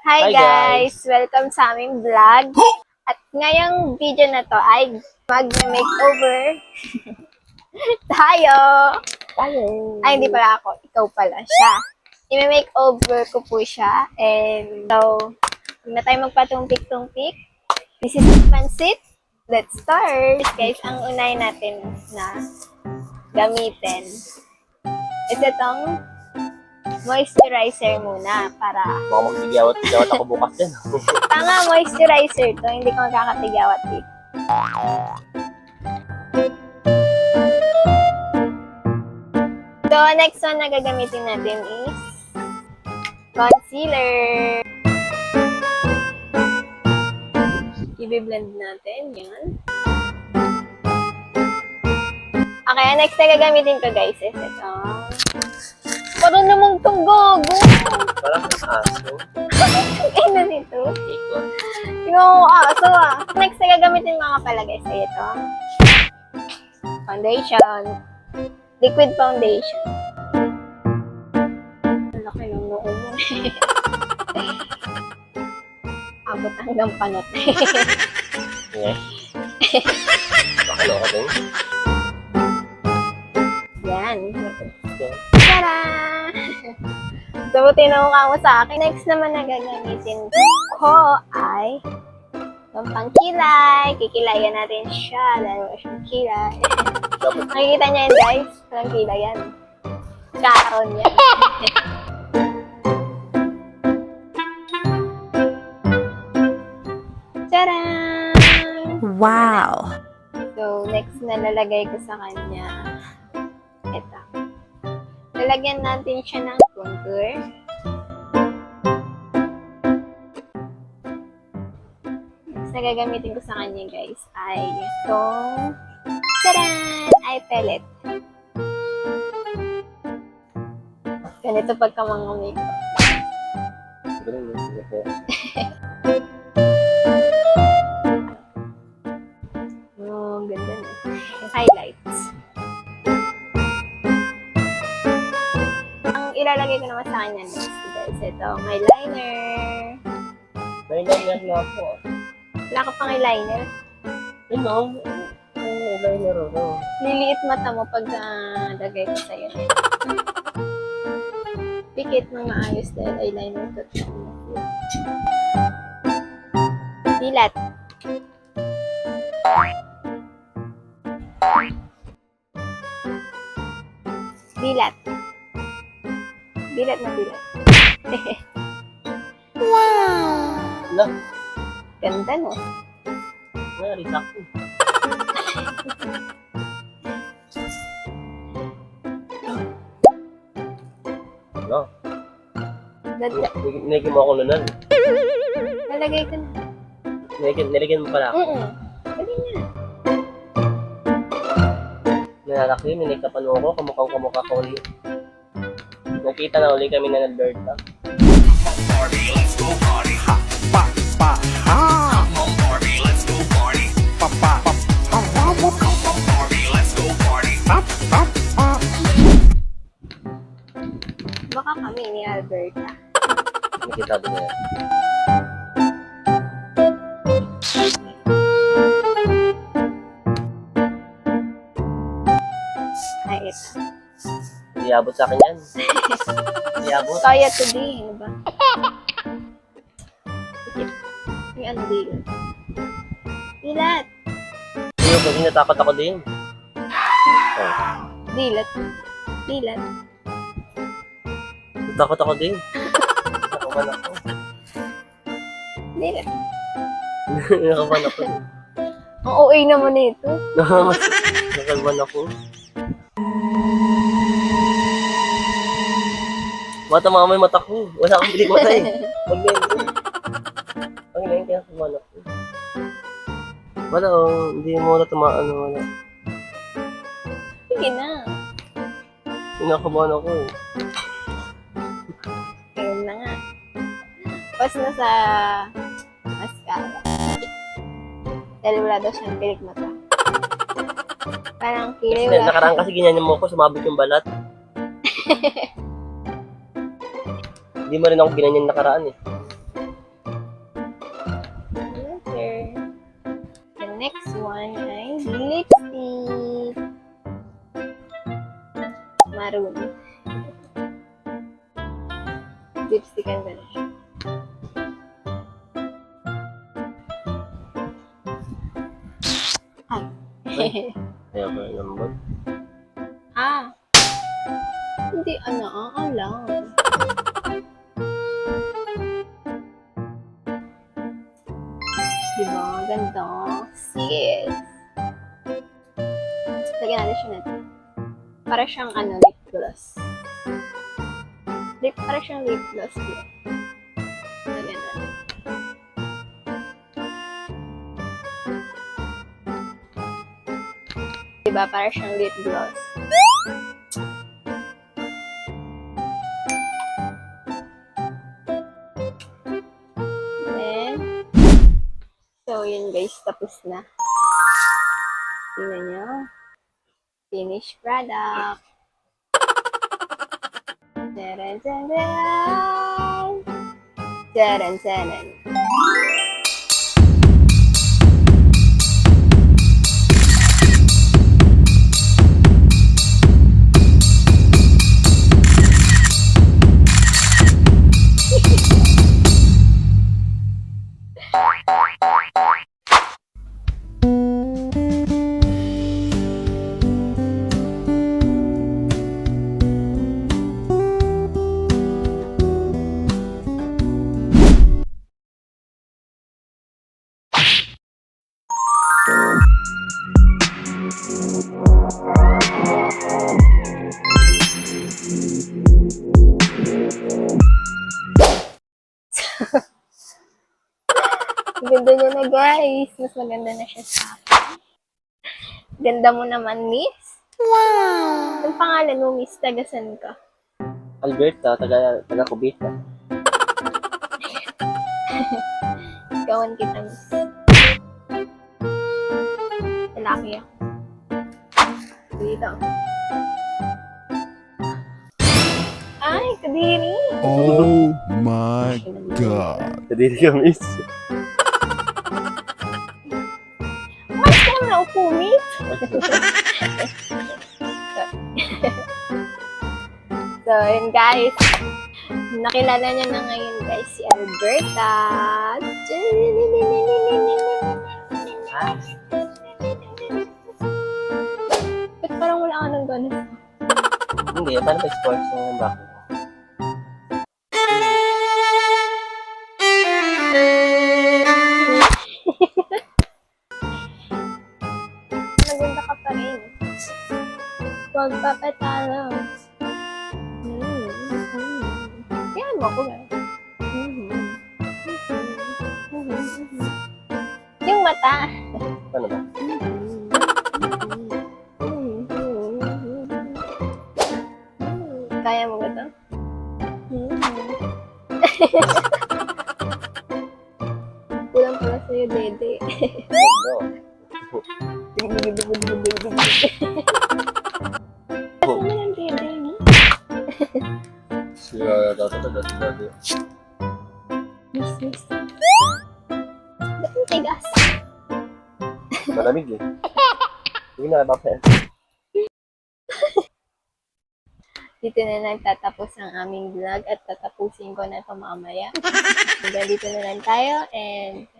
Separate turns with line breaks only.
Hi
Hi
guys!
guys!
Welcome sa aming vlog. At ngayong video na to ay mag-makeover tayo.
Tayo!
Ay, hindi pala ako. Ikaw pala siya. I-makeover ko po siya. And so, huwag na tayo magpatumpik-tumpik. This is Pansit. Let's start! Guys, ang unay natin na gamitin is itong moisturizer muna para
Baka magtigawat ako bukas din.
tama, moisturizer to. Hindi ko magkakatigawat dito. So, next one na gagamitin natin is concealer. I-blend natin. Yan. Okay, ang next na gagamitin ko guys is ito. Parang namang itong gago.
Parang aso.
Ay, na nito.
Ikot.
Yung aso ah. Next na gagamitin ko nga pala guys ay ito. Foundation. Liquid foundation. Ang laki ng noo mo. Abot hanggang panot.
Yeah. Bakalo ka din?
Yan.
Okay.
Tara! So, tinamukha mo sa akin. Next naman na gagamitin ko ay yung pangkilay. Kikilayan natin siya. Dahil wala siyang kilay.
Dapat
Makikita niya yan, guys. Walang kilay yan. Karon yan. Tcharam!
Wow!
So, next na lalagay ko sa kanya, ito. Lalagyan natin siya ng contour. Next na gagamitin ko sa kanya, guys, ay itong taran! Eye palette. Ganito pagka mga makeup.
ganun yun. Okay.
Oh, ganda na. Highlights. Ang ilalagay ko naman sa kanya next, guys, itong eyeliner.
May ganyan na ako.
Wala ka pang eyeliner.
Yun o. May laro no.
Liliit mata mo pag lagay ko sa'yo. Pikit mo maayos dahil eyeliner to. Dilat. Dilat. Dilat na dilat.
Wala.
Ganda no?
Wala, risakto. Wala.
Ganda.
Nilagyan mo ako nunan.
Nalagay ko na.
Nilagyan mo pala ako.
Dali na.
Nalaki yun, ninikapan mo ako. Kamukha ko ulit. Nakita na ulit kami na Alberta.
Party, let's go party. Ha, pa, pa, ha. Come on, Barbie, let's go party. Pa, pa, pa, ha, ha, ha. Come on, Barbie, let's go party. Pa, pa, pa.
Baka kami ni Alberta.
Nakita doon na yan.
Ay, ito.
Iabot sa akin yan. Iabot.
Kaya today, ano ba? Pikit. May ano dito. Dilat.
Hindi kasi natakot ako din. Oh.
Dilat. Dilat.
Natakot ako din. Nakaban ako.
Dilat.
Nakaban ako.
Ang OA naman ito.
Nakaban ako. Mata mama yung mata ko. Wala akong bilig mata eh. Huwag na yun. Ang ina yun kaya nakaban ako. Wala oh. Hindi mo na tumaan. Wala.
Sige na.
Nakaban ako eh.
Ayun na nga. Tapos na sa mascara. Dahil wala daw siyang pilik mata. Parang kilay
Kasi
wala.
nakaraan kasi ganyan mo ko, sumabit yung balat. Hindi mo rin ako ginanyan nakaraan eh.
maroon. Lipstickan ko na siya. Ay.
Kaya ba lambot?
Ah. Hindi, lang. Diba? Ganda. Sis. Lagyan natin siya natin. Para siyang lip gloss. Para siyang lip gloss. Lagyan natin. Diba? Para siyang lip gloss. Then, so yun guys, tapos na. Tingnan nyo. Finished product. Taran, taran. Taran, taran. Ganda niya na guys. Mas maganda na siya sa akin. Ganda mo naman, miss. Wow! Ang pangalan mo, miss? Tagasan ka?
Alberta, taga Cubita.
Gawan kita, miss. Lalaki ako. Dito. Ay, kadiri.
Oh my god.
Kadiri ka, miss.
Mas ka naman ako, miss. So, yun guys. Nakilala niyo na ngayon guys si Alberta. Ba't parang wala ka ng gana?
Hindi, paano ba sports yung bakit?
Maganda ka pa rin. Huwag papatalo. Yan mo ako guys. Yung mata.
Ano ba?
Kaya mo ba ito? Kulang pala sa'yo, dede.
No.
Ano naman ang dede, no?
Siya dati.
Miss. Ba't ang tigas?
Malamig eh. Hindi na, bakit?
Dito na nagtatapos ang aming vlog at tatapusin ko na ito mamaya. Hanggang dito na lang tayo and